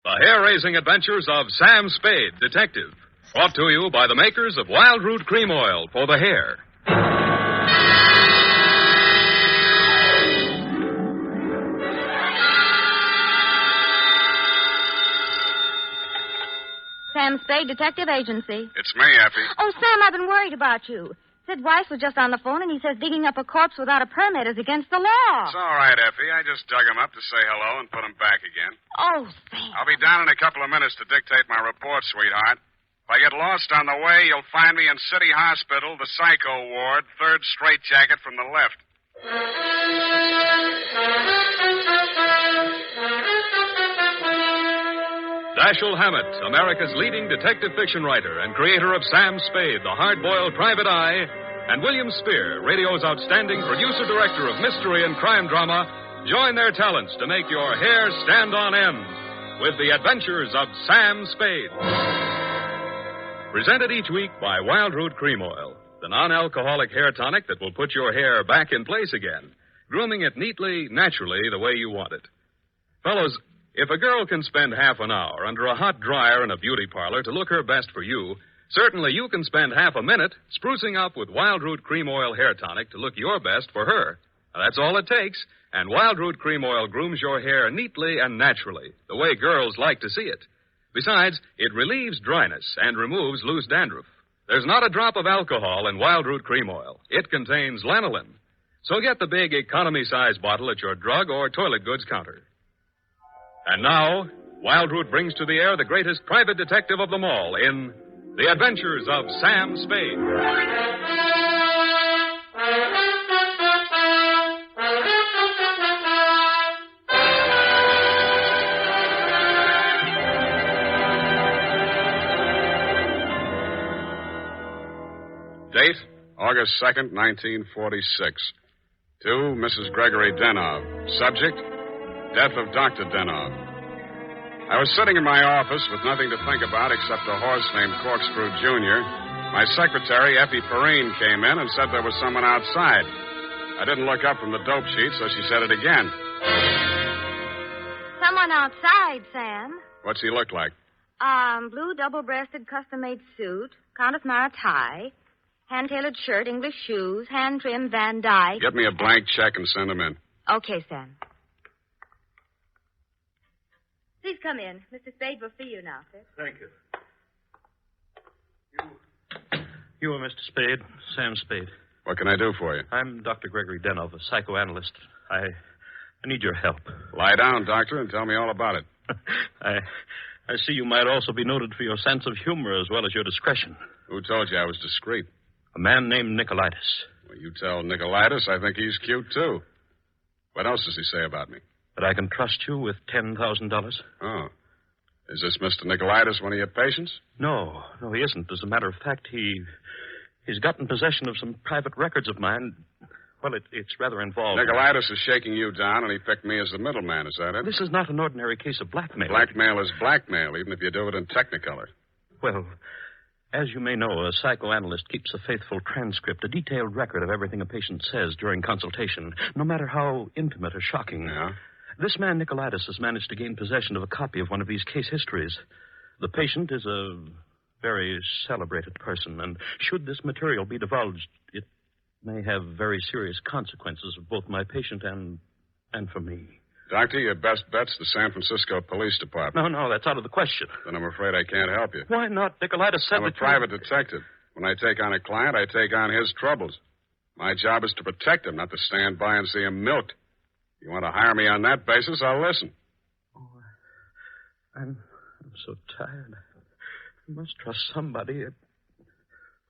The hair-raising adventures of Sam Spade, Detective. Brought to you by the makers of Wild Root Cream Oil for the hair. Sam Spade, Detective Agency. It's me, Effie. Oh, Sam, I've been worried about you. Sid Weiss was just on the phone, and he says digging up a corpse without a permit is against the law. It's all right, Effie. I just dug him up to say hello and put him back again. Oh, Sam. I'll be down in a couple of minutes to dictate my report, sweetheart. If I get lost on the way, you'll find me in City Hospital, the Psycho ward, third straitjacket from the left. Dashiell Hammett, America's leading detective fiction writer and creator of Sam Spade, the hard-boiled private eye, and William Spear, radio's outstanding producer-director of mystery and crime drama, join their talents to make your hair stand on end with the adventures of Sam Spade. Presented each week by Wild Root Cream Oil, the non-alcoholic hair tonic that will put your hair back in place again, grooming it neatly, naturally, the way you want it. Fellows, if a girl can spend half an hour under a hot dryer in a beauty parlor to look her best for you, certainly you can spend half a minute sprucing up with Wild Root Cream Oil hair tonic to look your best for her. Now, that's all it takes, and Wild Root Cream Oil grooms your hair neatly and naturally, the way girls like to see it. Besides, it relieves dryness and removes loose dandruff. There's not a drop of alcohol in Wild Root Cream Oil. It contains lanolin. So get the big economy-size bottle at your drug or toilet goods counter. And now, Wild Root brings to the air the greatest private detective of them all in The Adventures of Sam Spade. Date, August 2nd, 1946. To Mrs. Gregory Denov. Subject, death of Dr. Denov. I was sitting in my office with nothing to think about except a horse named Corkscrew Jr. My secretary, Effie Perrine, came in and said there was someone outside. I didn't look up from the dope sheet, so she said it again. Someone outside, Sam. What's he look like? Blue double-breasted custom-made suit, Countess Mara tie, hand-tailored shirt, English shoes, hand-trimmed Van Dyke. Get me a blank check and send him in. Okay, Sam. Please come in. Mr. Spade will see you now, sir. Thank you. You are Mr. Spade, Sam Spade. What can I do for you? I'm Dr. Gregory Denov, a psychoanalyst. I need your help. Lie down, doctor, and tell me all about it. I see you might also be noted for your sense of humor as well as your discretion. Who told you I was discreet? A man named Nicolaitis. Well, you tell Nicolaitis I think he's cute, too. What else does he say about me? That I can trust you with $10,000. Oh. Is this Mr. Nicolaitis one of your patients? No, he isn't. As a matter of fact, he's gotten possession of some private records of mine. Well, it's rather involved. Nicolaitis is shaking you down, and he picked me as the middleman. Is that it? This is not an ordinary case of blackmail. Blackmail is blackmail, even if you do it in Technicolor. Well, as you may know, a psychoanalyst keeps a faithful transcript, a detailed record of everything a patient says during consultation, no matter how intimate or shocking. Yeah? This man, Nicolaitis, has managed to gain possession of a copy of one of these case histories. The patient is a very celebrated person, and should this material be divulged, it may have very serious consequences for both my patient and for me. Doctor, your best bet's the San Francisco Police Department. No, that's out of the question. Then I'm afraid I can't help you. Why not? Nicolaitis said I'm a private detective. When I take on a client, I take on his troubles. My job is to protect him, not to stand by and see him milked. If you want to hire me on that basis, I'll listen. Oh, I'm so tired. I must trust somebody.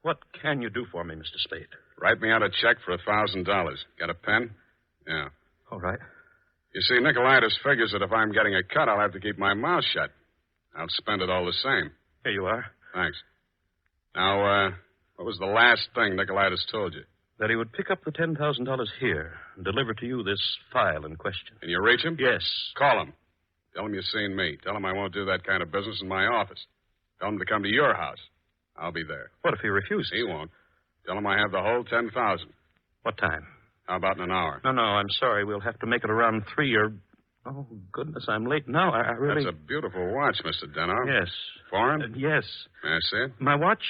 What can you do for me, Mr. Spade? Write me out a check for $1,000. Got a pen? Yeah. All right. You see, Nicolaitis figures that if I'm getting a cut, I'll have to keep my mouth shut. I'll spend it all the same. Here you are. Thanks. Now, what was the last thing Nicolaitis told you? That he would pick up the $10,000 here and deliver to you this file in question. Can you reach him? Yes. Call him. Tell him you've seen me. Tell him I won't do that kind of business in my office. Tell him to come to your house. I'll be there. What if he refuses? He won't. Tell him I have the whole 10,000. What time? How about in an hour? No, I'm sorry. We'll have to make it around 3 or Oh, goodness, I'm late now. I really... That's a beautiful watch, Mr. Denov. Yes. Foreign? Yes. May I see it? My watch?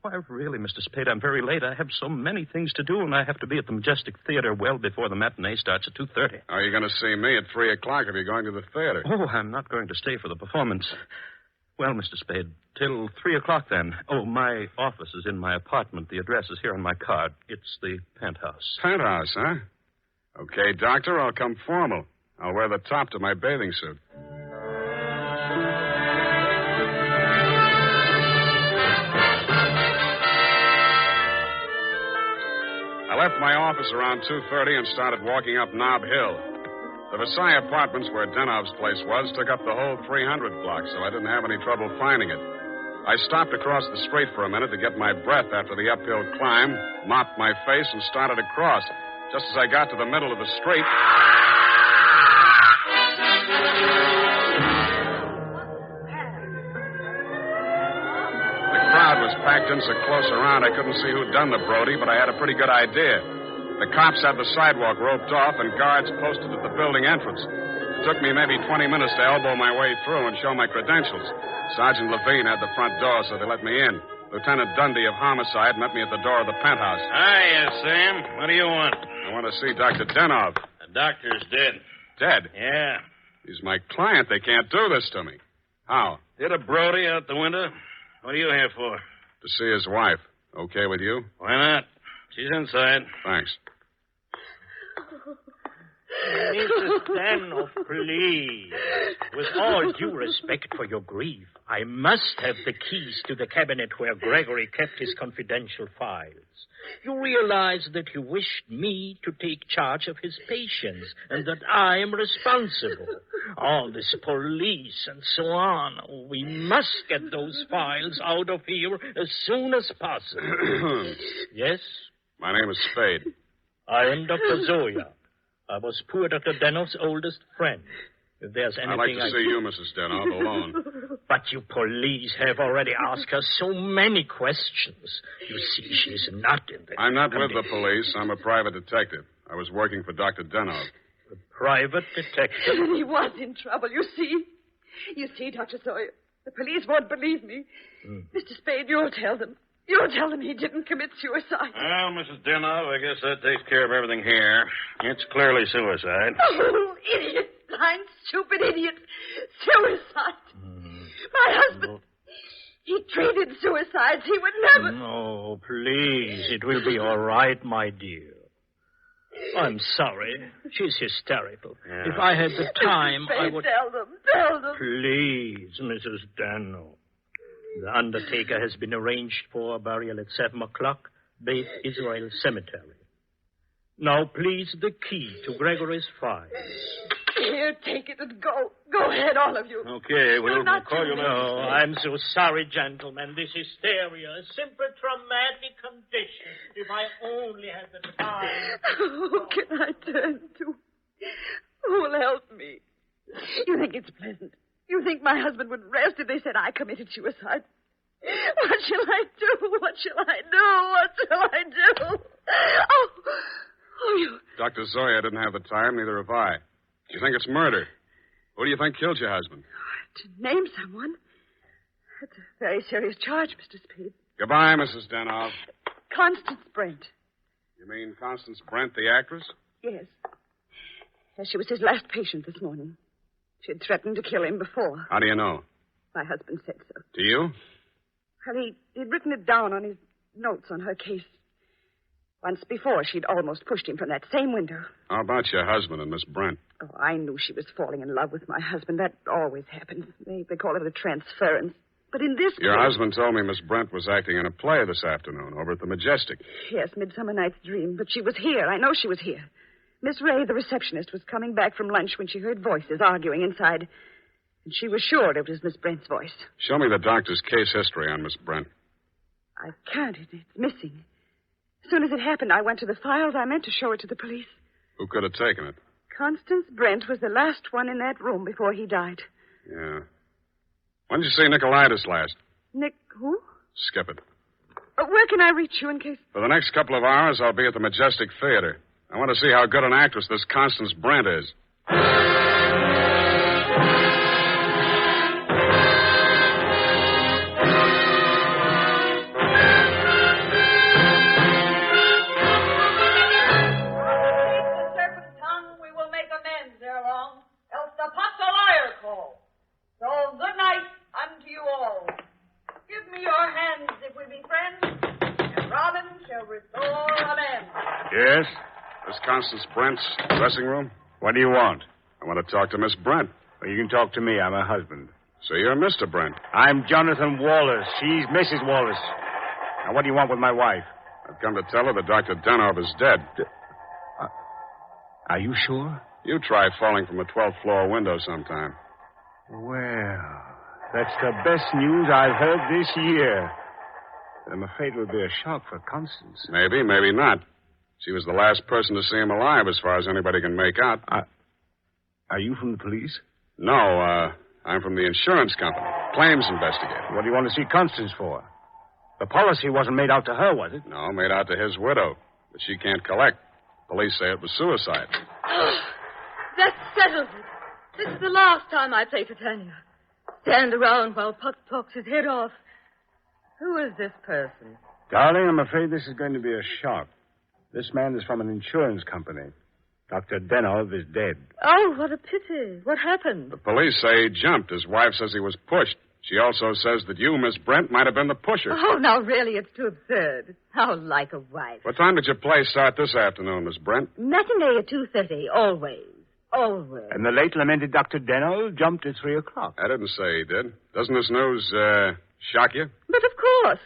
Why, really, Mr. Spade, I'm very late. I have so many things to do, and I have to be at the Majestic Theater well before the matinee starts at 2:30. Are you going to see me at 3 o'clock if you're going to the theater? Oh, I'm not going to stay for the performance. Well, Mr. Spade, till 3 o'clock then. Oh, my office is in my apartment. The address is here on my card. It's the penthouse. Penthouse, huh? Okay, doctor, I'll come formal. I'll wear the top to my bathing suit. I left my office around 2:30 and started walking up Nob Hill. The Versailles Apartments, where Denov's place was, took up the whole 300 block, so I didn't have any trouble finding it. I stopped across the street for a minute to get my breath after the uphill climb, mopped my face, and started across. Just as I got to the middle of the street... The crowd was packed in so close around I couldn't see who'd done the Brody, but I had a pretty good idea. The cops had the sidewalk roped off and guards posted at the building entrance. It took me maybe 20 minutes to elbow my way through and show my credentials. Sergeant Levine had the front door, so they let me in. Lieutenant Dundee of Homicide met me at the door of the penthouse. Hiya, Sam. What do you want? I want to see Dr. Denov. The doctor's dead. Dead? Yeah. He's my client. They can't do this to me. How? Hit a Brody out the window. What are you here for? To see his wife. Okay with you? Why not? She's inside. Thanks. Mrs. Danoff, please. With all due respect for your grief, I must have the keys to the cabinet where Gregory kept his confidential files. You realize that you wished me to take charge of his patients and that I am responsible. All this police and so on. We must get those files out of here as soon as possible. Yes? My name is Spade. I am Dr. Zoya. I was poor Dr. Denoff's oldest friend. If there's anything I'd like to see you, Mrs. Denov, alone. But you police have already asked her so many questions. You see, she's not in the... I'm not with the police. I'm a private detective. I was working for Dr. Denov. A private detective? He was in trouble, you see. You see, Dr. Sawyer, the police won't believe me. Mr. Spade, you'll tell them. You'll tell them he didn't commit suicide. Well, Mrs. Denov, I guess that takes care of everything here. It's clearly suicide. Oh, idiot. Blind, stupid idiot. Suicide. My husband, he treated suicides. He would never... No, please. It will be all right, my dear. I'm sorry. She's hysterical. Yeah. If I had the time, Spade, I would... Tell them. Please, Mrs. Dano. The undertaker has been arranged for a burial at 7 o'clock, Beth Israel Cemetery. Now, please, the key to Gregory's files. Here, take it and go. Go ahead, all of you. Okay, we'll call you later. Oh, I'm so sorry, gentlemen. This hysteria, a simple traumatic condition. If I only had the time. Who can I turn to? Who will help me? You think it's pleasant? You think my husband would rest if they said I committed suicide? What shall I do? What shall I do? What shall I do? Oh, you... Dr. Zoya didn't have the time, neither have I. You think it's murder? Who do you think killed your husband? To name someone? That's a very serious charge, Mr. Spade. Goodbye, Mrs. Denov. Constance Brent. You mean Constance Brent, the actress? Yes. Yes, she was his last patient this morning. She had threatened to kill him before. How do you know? My husband said so. Do you? Well, he'd written it down on his notes on her case. Once before, she'd almost pushed him from that same window. How about your husband and Miss Brent? Oh, I knew she was falling in love with my husband. That always happens. They call it a transference. But in this Your case... husband told me Miss Brent was acting in a play this afternoon over at the Majestic. Yes, Midsummer Night's Dream. But she was here. I know she was here. Miss Ray, the receptionist, was coming back from lunch when she heard voices arguing inside. And she was sure it was Miss Brent's voice. Show me the doctor's case history on Miss Brent. I can't. It's missing. As soon as it happened, I went to the files. I meant to show it to the police. Who could have taken it? Constance Brent was the last one in that room before he died. Yeah. When did you see Nicolaitis last? Nick who? Skip it. Where can I reach you in case... For the next couple of hours, I'll be at the Majestic Theater. I want to see how good an actress this Constance Brent is. Yes? This Constance Brent's dressing room? What do you want? I want to talk to Miss Brent. Well, you can talk to me. I'm her husband. So you're Mr. Brent. I'm Jonathan Wallace. She's Mrs. Wallace. Now, what do you want with my wife? I've come to tell her that Dr. Denov is dead. Are you sure? You try falling from a 12th floor window sometime. Well, that's the best news I've heard this year. But I'm afraid it will be a shock for Constance. Maybe, maybe not. She was the last person to see him alive, as far as anybody can make out. Are you from the police? No, I'm from the insurance company. Claims investigator. What do you want to see Constance for? The policy wasn't made out to her, was it? No, made out to his widow. But she can't collect. Police say it was suicide. That settles it. This is the last time I play Titania. Stand around while Puck talks his head off. Who is this person? Darling, I'm afraid this is going to be a shock. This man is from an insurance company. Dr. Denov is dead. Oh, what a pity. What happened? The police say he jumped. His wife says he was pushed. She also says that you, Miss Brent, might have been the pusher. Oh, now, really, it's too absurd. How like a wife. What time did your play start this afternoon, Miss Brent? Matinee at 2:30, always. Always. And the late lamented Dr. Denov jumped at 3 o'clock. I didn't say he did. Doesn't this news, shock you? But of course.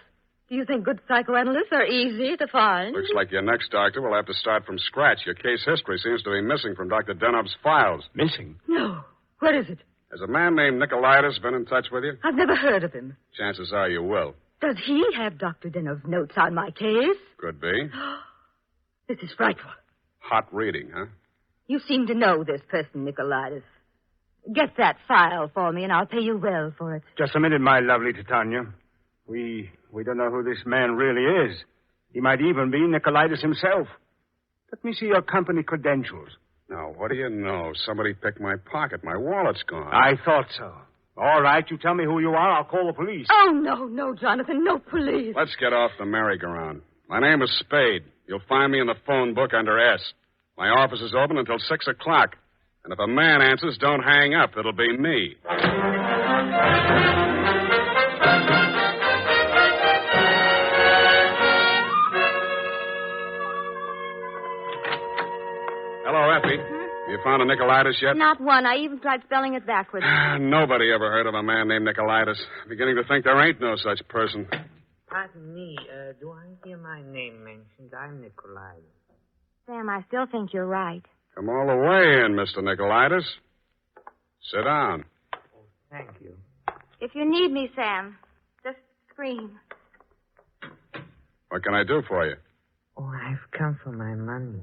Do you think good psychoanalysts are easy to find? Looks like your next doctor will have to start from scratch. Your case history seems to be missing from Dr. Denov's files. Missing? No. Where is it? Has a man named Nicolaitis been in touch with you? I've never heard of him. Chances are you will. Does he have Dr. Denov's notes on my case? Could be. This is frightful. Hot reading, huh? You seem to know this person, Nicolaitis. Get that file for me, and I'll pay you well for it. Just a minute, my lovely Titania. We don't know who this man really is. He might even be Nicolaitis himself. Let me see your company credentials. Now, what do you know? Somebody picked my pocket. My wallet's gone. I thought so. All right, you tell me who you are. I'll call the police. Oh, no, Jonathan. No police. Let's get off the merry-go-round. My name is Spade. You'll find me in the phone book under S. My office is open until 6 o'clock. And if a man answers, don't hang up. It'll be me. Hello, Effie. You found a Nicolaitis yet? Not one. I even tried spelling it backwards. Nobody ever heard of a man named Nicolaitis. Beginning to think there ain't no such person. Pardon me, do I hear my name mentioned? I'm Nicolaitis. Sam, I still think you're right. Come all the way in, Mr. Nicolaitis. Sit down. Oh, thank you. If you need me, Sam, just scream. What can I do for you? Oh, I've come for my money.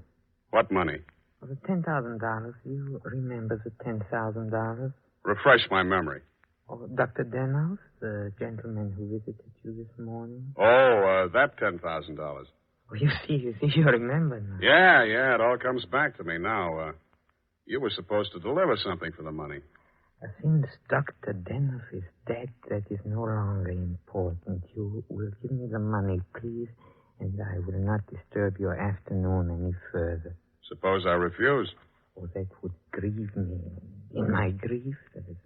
What money? Oh, the $10,000. You remember the $10,000? Refresh my memory. Oh, Dr. Denov, the gentleman who visited you this morning? Oh, that $10,000. Oh, you remember now. Yeah, it all comes back to me now. You were supposed to deliver something for the money. Since Dr. Denov is dead, that is no longer important. You will give me the money, please, and I will not disturb your afternoon any further. Suppose I refuse? Oh, that would grieve me. In my grief, there is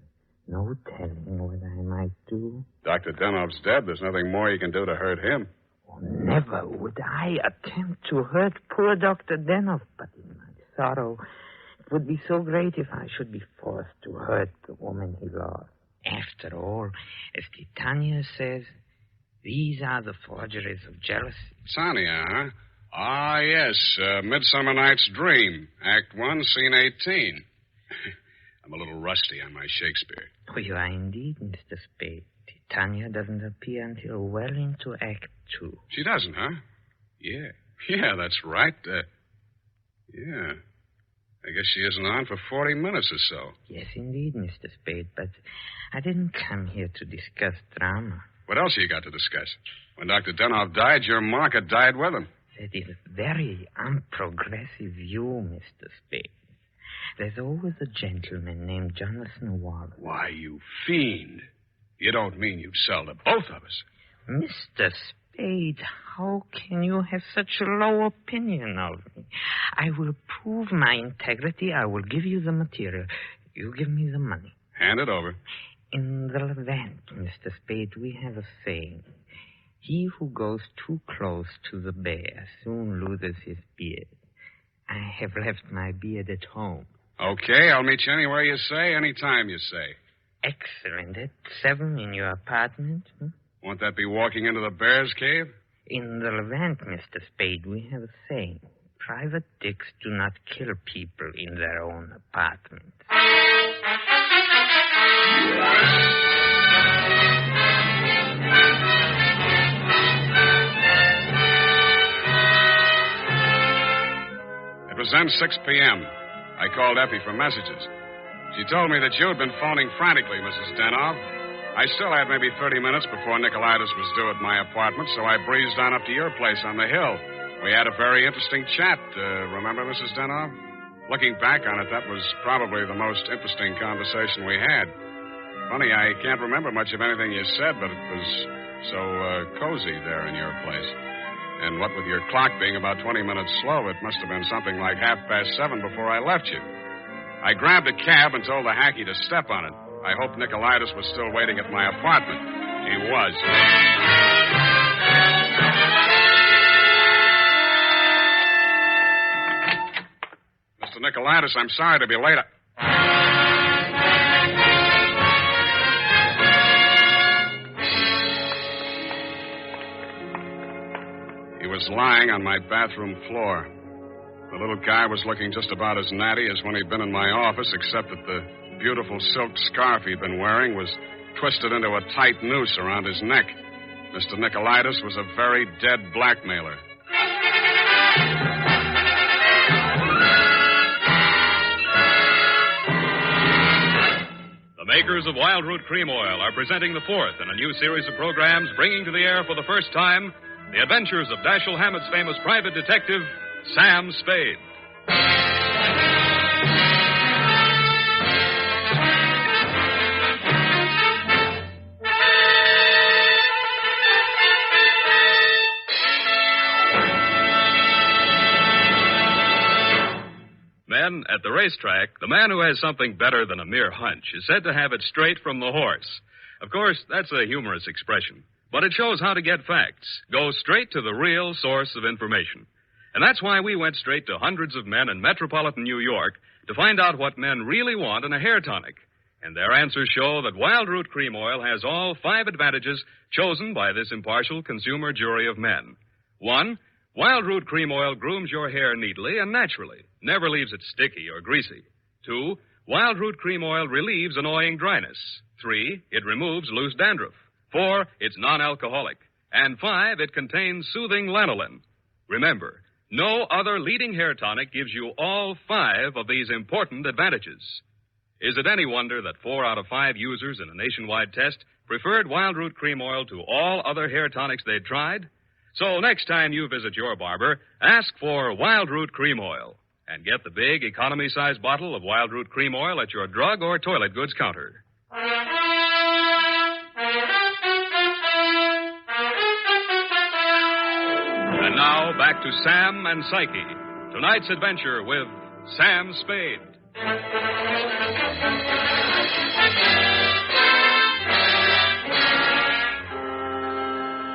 no telling what I might do. Dr. Denov's dead. There's nothing more you can do to hurt him. Oh, never would I attempt to hurt poor Dr. Denov, but in my sorrow, it would be so great if I should be forced to hurt the woman he lost. After all, as Titania says, these are the forgeries of jealousy. Titania, huh? Ah, yes. Midsummer Night's Dream. Act 1, Scene 18. I'm a little rusty on my Shakespeare. Oh, you are indeed, Mr. Spade. Titania doesn't appear until well into Act 2. She doesn't, huh? Yeah, that's right. Yeah. I guess she isn't on for 40 minutes or so. Yes, indeed, Mr. Spade, but I didn't come here to discuss drama. What else have you got to discuss? When Dr. Denov died, your market died with him. That is very unprogressive view, Mr. Spade. There's always a gentleman named Jonathan Wallace. Why, you fiend. You don't mean you'd sell to both of us. Mr. Spade, how can you have such a low opinion of me? I will prove my integrity. I will give you the material. You give me the money. Hand it over. In the Levant, Mr. Spade, we have a saying. He who goes too close to the bear soon loses his beard. I have left my beard at home. Okay, I'll meet you anywhere you say, anytime you say. Excellent. At 7 in your apartment? Won't that be walking into the bear's cave? In the Levant, Mr. Spade, we have a saying. Private dicks do not kill people in their own apartments. It was then 6 p.m. I called Effie for messages. She told me that you had been phoning frantically, Mrs. Denov. I still had maybe 30 minutes before Nicolaitis was due at my apartment, so I breezed on up to your place on the hill. We had a very interesting chat, remember, Mrs. Denov? Looking back on it, that was probably the most interesting conversation we had. Funny, I can't remember much of anything you said, but it was so cozy there in your place. And what with your clock being about 20 minutes slow, it must have been something like 7:30 before I left you. I grabbed a cab and told the hacky to step on it. I hoped Nicolaitis was still waiting at my apartment. He was. Mr. Nicolaitis, I'm sorry to be late. He was lying on my bathroom floor. The little guy was looking just about as natty as when he'd been in my office, except that the beautiful silk scarf he'd been wearing was twisted into a tight noose around his neck. Mr. Nicolaitis was a very dead blackmailer. The makers of Wild Root Cream Oil are presenting the fourth in a new series of programs bringing to the air for the first time the adventures of Dashiell Hammett's famous private detective, Sam Spade. Men, at the racetrack, the man who has something better than a mere hunch is said to have it straight from the horse. Of course, that's a humorous expression, but it shows how to get facts. Go straight to the real source of information. And that's why we went straight to hundreds of men in metropolitan New York to find out what men really want in a hair tonic. And their answers show that Wild Root Cream Oil has all 5 advantages chosen by this impartial consumer jury of men. 1, Wild Root Cream Oil grooms your hair neatly and naturally, never leaves it sticky or greasy. 2, Wild Root Cream Oil relieves annoying dryness. 3, it removes loose dandruff. 4, it's non-alcoholic. And 5, it contains soothing lanolin. Remember, no other leading hair tonic gives you all 5 of these important advantages. Is it any wonder that 4 out of 5 users in a nationwide test preferred Wild Root Cream Oil to all other hair tonics they'd tried? So next time you visit your barber, ask for Wild Root Cream Oil and get the big economy-size bottle of Wild Root Cream Oil at your drug or toilet goods counter. And now, back to Sam and Psyche. Tonight's adventure with Sam Spade.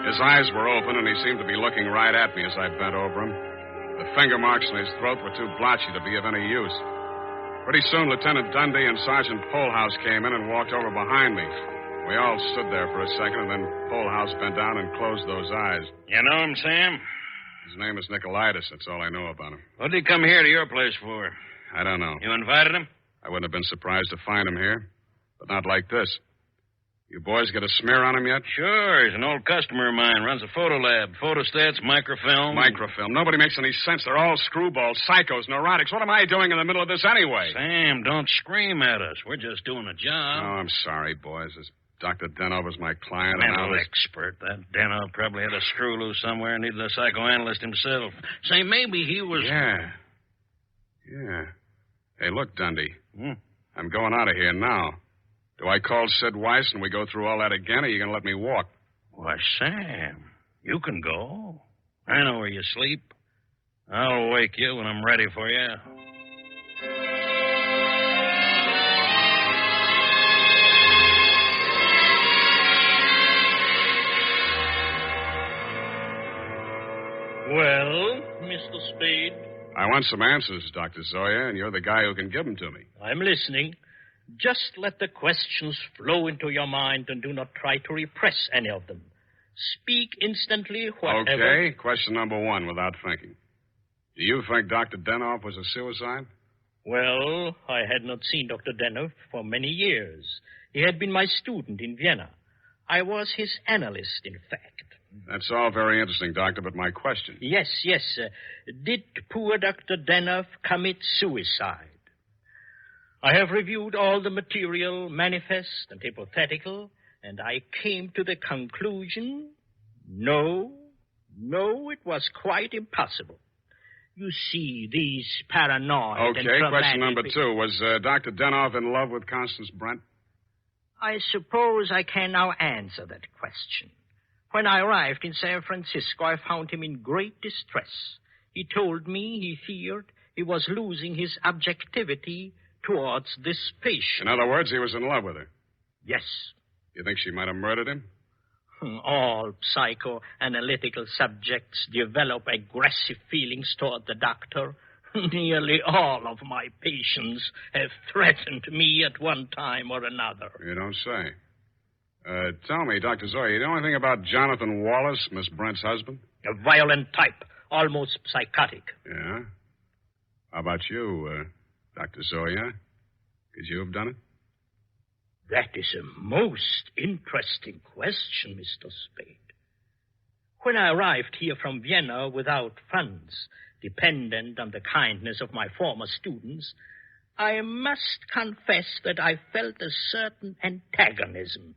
His eyes were open, and he seemed to be looking right at me as I bent over him. The finger marks in his throat were too blotchy to be of any use. Pretty soon, Lieutenant Dundee and Sergeant Polhouse came in and walked over behind me. We all stood there for a second, and then Polhouse bent down and closed those eyes. You know him, Sam? His name is Nicolaitis. That's all I know about him. What did he come here to your place for? I don't know. You invited him? I wouldn't have been surprised to find him here, but not like this. You boys get a smear on him yet? Sure. He's an old customer of mine. Runs a photo lab. Photostats, microfilm. Microfilm. Nobody makes any sense. They're all screwballs, psychos, neurotics. What am I doing in the middle of this anyway? Sam, don't scream at us. We're just doing a job. Oh, I'm sorry, boys. This Dr. Denov was my client. Mental expert. That Denov probably had a screw loose somewhere and needed a psychoanalyst himself. Say, maybe he was... Yeah. Hey, look, Dundee. I'm going out of here now. Do I call Sid Weiss and we go through all that again, or are you going to let me walk? Why, Sam, you can go. I know where you sleep. I'll wake you when I'm ready for you. Well, Mr. Spade? I want some answers, Dr. Zoya, and you're the guy who can give them to me. I'm listening. Just let the questions flow into your mind and do not try to repress any of them. Speak instantly, whatever... Okay, question number one, without thinking. Do you think Dr. Denoff was a suicide? Well, I had not seen Dr. Denoff for many years. He had been my student in Vienna. I was his analyst, in fact. That's all very interesting, Doctor, but my question... Yes. Did poor Dr. Denoff commit suicide? I have reviewed all the material, manifest and hypothetical, and I came to the conclusion, no, it was quite impossible. You see, these paranoid and Okay, traumatic... question number two. Was Dr. Denoff in love with Constance Brent? I suppose I can now answer that question. When I arrived in San Francisco, I found him in great distress. He told me he feared he was losing his objectivity towards this patient. In other words, he was in love with her. Yes. You think she might have murdered him? All psychoanalytical subjects develop aggressive feelings toward the doctor. Nearly all of my patients have threatened me at one time or another. You don't say. Tell me, Dr. Zoya, you know anything about Jonathan Wallace, Miss Brent's husband? A violent type, almost psychotic. Yeah? How about you, Dr. Zoya? Could you have done it? That is a most interesting question, Mr. Spade. When I arrived here from Vienna without funds, dependent on the kindness of my former students, I must confess that I felt a certain antagonism.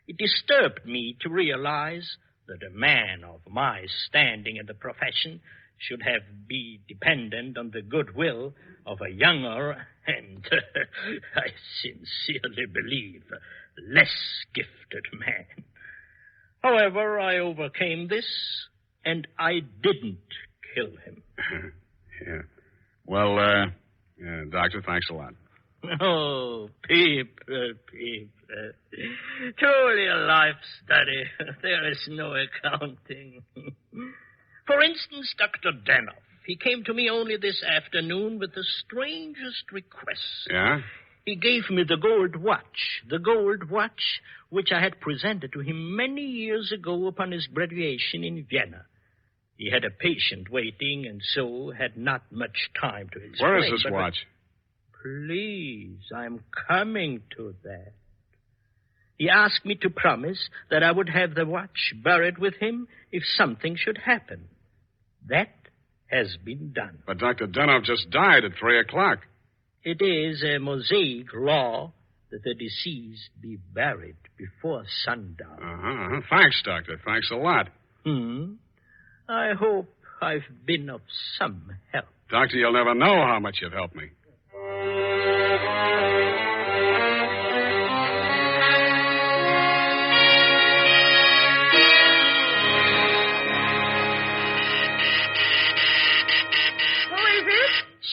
It disturbed me to realize that a man of my standing in the profession should be dependent on the goodwill of a younger and, I sincerely believe, less gifted man. However, I overcame this, and I didn't kill him. Yeah. Well, Doctor, thanks a lot. Oh, Peep. Truly a life study. There is no accounting. For instance, Dr. Denoff. He came to me only this afternoon with the strangest request. Yeah? He gave me the gold watch which I had presented to him many years ago upon his graduation in Vienna. He had a patient waiting, and so had not much time to explain. Where is this watch? Please, I'm coming to that. He asked me to promise that I would have the watch buried with him if something should happen. That has been done. But Dr. Denoff just died at 3 o'clock. It is a Mosaic law that the deceased be buried before sundown. Uh-huh. Thanks, Doctor. Thanks a lot. I hope I've been of some help. Doctor, you'll never know how much you've helped me.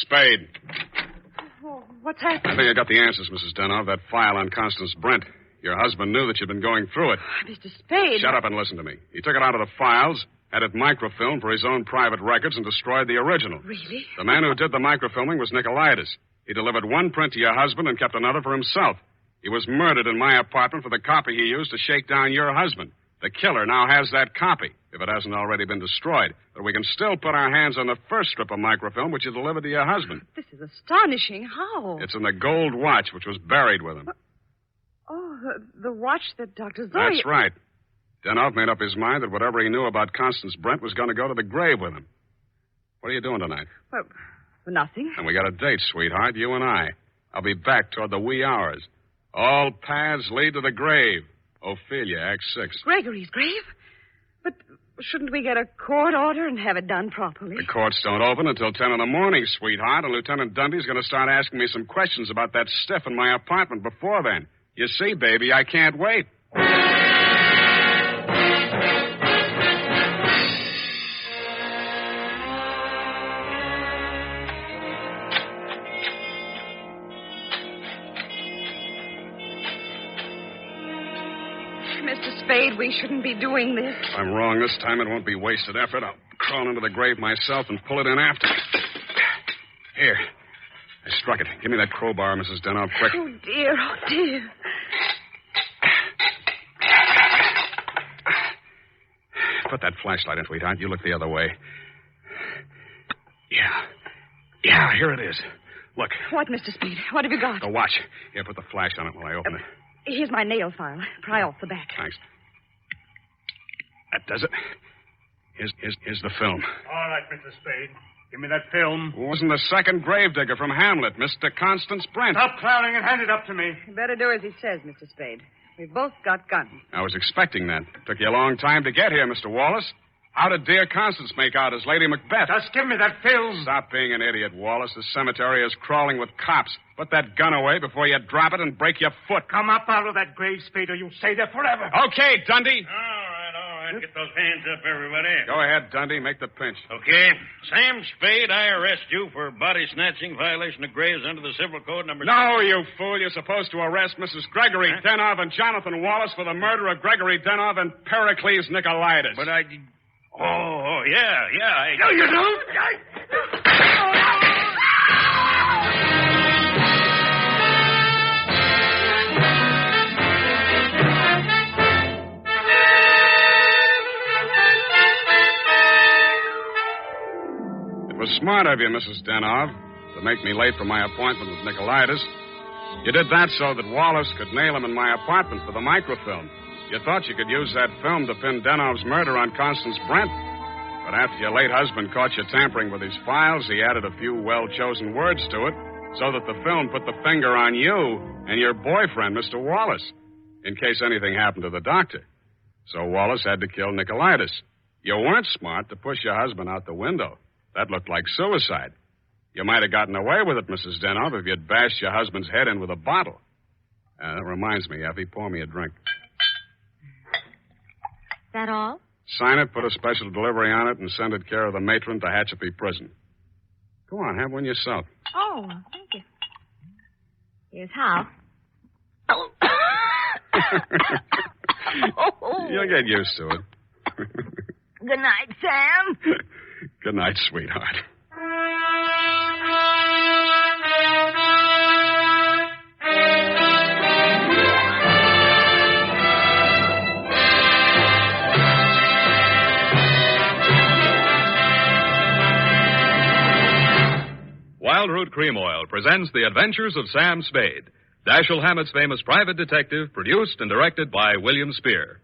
Spade. Oh, what's happened? I think I got the answers, Mrs. Denoff. That file on Constance Brent. Your husband knew that you'd been going through it. Mr. Spade. Shut up and listen to me. He took it out of the files, had it microfilmed for his own private records, and destroyed the original. Really? The man who did the microfilming was Nicolaitis. He delivered one print to your husband and kept another for himself. He was murdered in my apartment for the copy he used to shake down your husband. The killer now has that copy, if it hasn't already been destroyed. But we can still put our hands on the first strip of microfilm which you delivered to your husband. This is astonishing. How? It's in the gold watch which was buried with him. Oh, the watch that Dr. Zoya... That's right. Denoff made up his mind that whatever he knew about Constance Brent was going to go to the grave with him. What are you doing tonight? Well, nothing. And we got a date, sweetheart, you and I. I'll be back toward the wee hours. All paths lead to the grave. Ophelia, Act 6. Gregory's grave? But shouldn't we get a court order and have it done properly? The courts don't open until 10 in the morning, sweetheart, and Lieutenant Dundee's going to start asking me some questions about that stiff in my apartment before then. You see, baby, I can't wait. Mr. Spade, we shouldn't be doing this. If I'm wrong this time, it won't be wasted effort. I'll crawl into the grave myself and pull it in after me. Here. I struck it. Give me that crowbar, Mrs. Denoff, quick. Oh, dear. Oh, dear. Put that flashlight in, sweetheart. You look the other way. Yeah, here it is. Look. What, Mr. Spade? What have you got? The watch. Here, put the flash on it while I open it. Here's my nail file. Pry off the back. Thanks. That does it. Here's the film. All right, Mr. Spade. Give me that film. Wasn't the second gravedigger from Hamlet, Mr. Constance Brent. Stop clowning and hand it up to me. You better do as he says, Mr. Spade. We've both got guns. I was expecting that. Took you a long time to get here, Mr. Wallace. How did dear Constance make out as Lady Macbeth? Just give me that film. Stop being an idiot, Wallace. The cemetery is crawling with cops. Put that gun away before you drop it and break your foot. Come up out of that grave, Spade, or you'll stay there forever. Okay, Dundee. All right. Get those hands up, everybody. Go ahead, Dundee. Make the pinch. Okay. Sam Spade, I arrest you for body snatching, violation of graves under the Civil Code number... No, you fool. You're supposed to arrest Mrs. Gregory Denov and Jonathan Wallace for the murder of Gregory Denov and Pericles Nicolaitis. But I... Oh, yeah. No, you don't. It was smart of you, Mrs. Denov, to make me late for my appointment with Nicolaitis. You did that so that Wallace could nail him in my apartment for the microfilm. You thought you could use that film to pin Denov's murder on Constance Brent. But after your late husband caught you tampering with his files, he added a few well-chosen words to it so that the film put the finger on you and your boyfriend, Mr. Wallace, in case anything happened to the doctor. So Wallace had to kill Nicolaitis. You weren't smart to push your husband out the window. That looked like suicide. You might have gotten away with it, Mrs. Denov, if you'd bashed your husband's head in with a bottle. That reminds me, Effie, pour me a drink. That all? Sign it, put a special delivery on it, and send it care of the matron to Hatchapee Prison. Go on, have one yourself. Oh, thank you. Here's how. Oh. You'll get used to it. Good night, Sam. Good night, sweetheart. Wild Root Cream Oil presents The Adventures of Sam Spade, Dashiell Hammett's famous private detective, produced and directed by William Spear.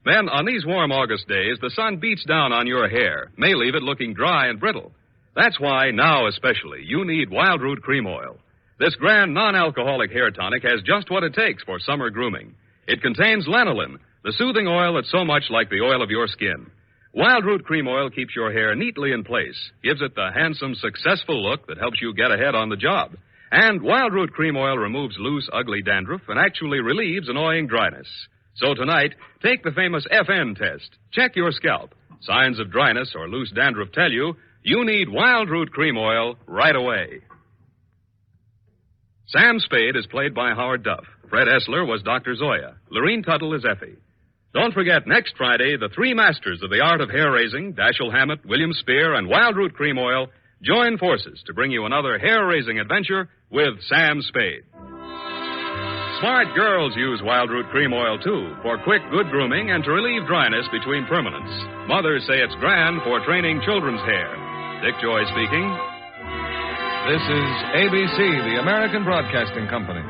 Men, on these warm August days, the sun beats down on your hair, may leave it looking dry and brittle. That's why, now especially, you need Wild Root Cream Oil. This grand non-alcoholic hair tonic has just what it takes for summer grooming. It contains lanolin, the soothing oil that's so much like the oil of your skin. Wild Root Cream Oil keeps your hair neatly in place, gives it the handsome, successful look that helps you get ahead on the job. And Wild Root Cream Oil removes loose, ugly dandruff and actually relieves annoying dryness. So tonight, take the famous FN test. Check your scalp. Signs of dryness or loose dandruff tell you need Wild Root Cream Oil right away. Sam Spade is played by Howard Duff. Fred Essler was Dr. Zoya. Lorene Tuttle is Effie. Don't forget, next Friday, the three masters of the art of hair-raising, Dashiell Hammett, William Spear, and Wild Root Cream Oil, join forces to bring you another hair-raising adventure with Sam Spade. Smart girls use Wild Root Cream Oil, too, for quick, good grooming and to relieve dryness between permanents. Mothers say it's grand for training children's hair. Dick Joy speaking. This is ABC, the American Broadcasting Company.